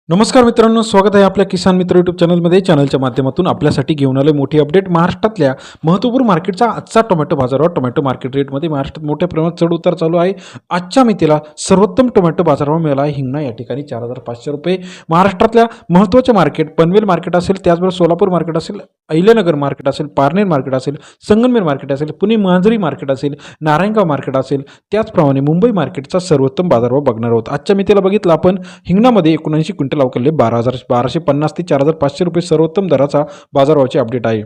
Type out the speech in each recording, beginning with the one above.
नमस्कार मित्रांनो, स्वागत आहे आपल्या किसान मित्र यूट्यूब चॅनलमध्ये. चॅनलच्या माध्यमातून आपल्यासाठी घेऊन आले मोठी अपडेट. महाराष्ट्रातल्या महत्त्वपूर्ण मार्केटचा आजचा टोमॅटो बाजारभाव, टोमॅटो मार्केट रेटमध्ये महाराष्ट्रात मोठ्या प्रमाणात चढ उतार चालू आहे. आजच्या मितीला सर्वोत्तम टोमॅटो बाजारभाव मिळाला आहे. हिंगणा या ठिकाणी 4,500 रुपये. महाराष्ट्रातल्या महत्त्वाचे मार्केट पनवेल मार्केट असेल, त्याचबरोबर सोलापूर मार्केट असेल, अहिल्यानगर मार्केट असेल, पारनेर मार्केट असेल, संगमनेर मार्केट असेल, पुणे मांजरी मार्केट असेल, नारायणगाव मार्केट असेल, त्याचप्रमाणे मुंबई मार्केटचा सर्वोत्तम बाजारभाव बघणार आहोत. आजच्या मितीला बघितलं आपण, हिंगणामध्ये 79 क्विंटल अवकलले 12,1250 ते 4,500 रुपये सर्वोत्तम दराचा बाजारभावाची अपडेट आहे.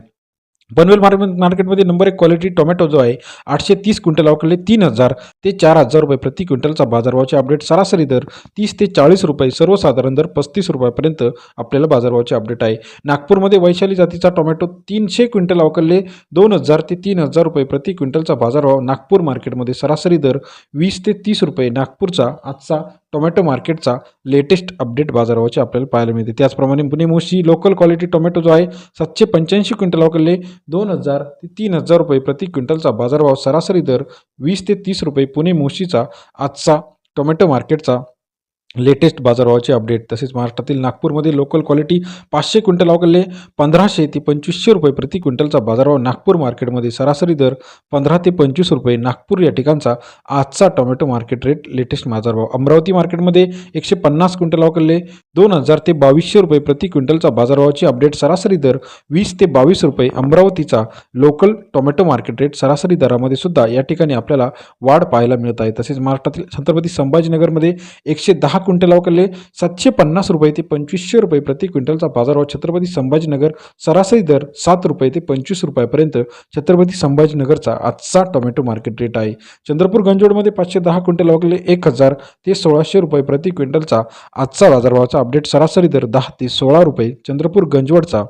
पनवेल मार्केटमध्ये नंबर 1 क्वालिटी टोमॅटो जो आहे 830 क्विंटल अवकलले 3,000 ते 4,000 रुपये प्रति क्विंटलचा बाजारभावाचे अपडेट. सरासरी दर 30 ते 40 रुपये, सर्वसाधारण दर 35 रुपयापर्यंत आपल्याला बाजारभावाचे अपडेट आहे. नागपूरमध्ये वैशाली जातीचा टोमॅटो 300 क्विंटल अवकलले 2,000 ते 3,000 रुपये प्रति क्विंटलचा बाजारभाव. नागपूर मार्केटमध्ये सरासरी दर 20 ते 30 रुपये. नागपूरचा आजचा टोमॅटो मार्केटचा लेटेस्ट अपडेट बाजारभावाचे आपल्याला पाहायला मिळते. त्याचप्रमाणे Pune Moshi local quality tomato जो आहे 785 क्विंटल अवकलले 2,000 ते 3,000 रुपये प्रति क्विंटलचा बाजारभाव. सरासरी दर 20 ते 30 रुपये. पुणे मोशीचा आजचा टोमॅटो मार्केटचा लेटेस्ट बाजारभावाचे अपडेट. तसेच महाराष्ट्रातील नागपूरमध्ये लोकल क्वालिटी 500 क्विंटल अवकलले 1,500 ते 2,500 रुपये प्रति क्विंटलचा बाजारभाव. नागपूर मार्केटमध्ये सरासरी दर 15 ते 25 रुपये. नागपूर या ठिकाणचा आजचा टोमॅटो मार्केट रेट लेटेस्ट बाजारभाव. अमरावती मार्केटमध्ये 150 क्विंटल अवकलले 2,000 ते 2,200 रुपये प्रति क्विंटलचा बाजारभावाची अपडेट. सरासरी दर 20 ते 22 रुपये. अमरावतीचा लोकल टोमॅटो मार्केट रेट सरासरी दरामध्ये सुद्धा या ठिकाणी आपल्याला वाढ पाहायला मिळत आहे. तसेच महाराष्ट्रातील छत्रपती संभाजीनगरमध्ये 110 क्विंटल अवकलले 750 रुपये ते 2,500 रुपये प्रति क्विंटलचा बाजारभाव. छत्रपती संभाजीनगर सरासरी दर 7 रुपये ते 25 रुपयापर्यंत छत्रपती संभाजीनगरचा आजचा टोमॅटो मार्केट रेट आहे. चंद्रपूर गंजवडमध्ये 510 क्विंटल अवकलले 1,000 ते 1,600 रुपये प्रति क्विंटलचा आजचा बाजारभावाचा अपडेट. सरासरी दर 10 ते 16 रुपये. चंद्रपूर गंजवडचा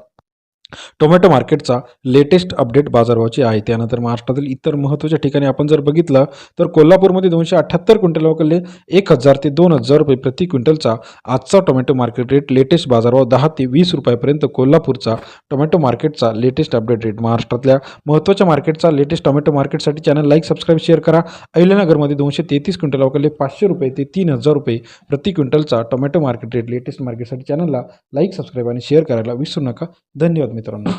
टोमॅटो मार्केटचा लेटेस्ट अपडेट बाजारभावाची आहे. त्यानंतर महाराष्ट्रातील इतर महत्त्वाच्या ठिकाणी आपण जर बघितलं तर कोल्हापूरमध्ये 278 क्विंटल अवकलले 1,000 ते 2,000 रुपये प्रति क्विंटलचा आजचा टोमॅटो मार्केट रेट. लेटेस्ट बाजारभाव 10 ते 20 रुपयापर्यंत कोल्हापूरचा टोमॅटो मार्केटचा लेटेस्ट अपडेट रेट. महाराष्ट्रातल्या महत्त्वाच्या मार्केटचा लेटेस्ट टोमॅटो मार्केटसाठी चॅनल लाईक, सबस्क्राईब, शेअर करा. अहिल्यानगरमध्ये 233 क्विंटल अवकलले 500 रुपये ते 3,000 रुपये प्रति क्विंटलचा टोमॅटो मार्केट रेट. लेटेस्ट मार्केटसाठी चॅनलला लाईक, सबस्क्राईब आणि शेअर करायला विसरू नका. धन्यवाद मित्रांनो.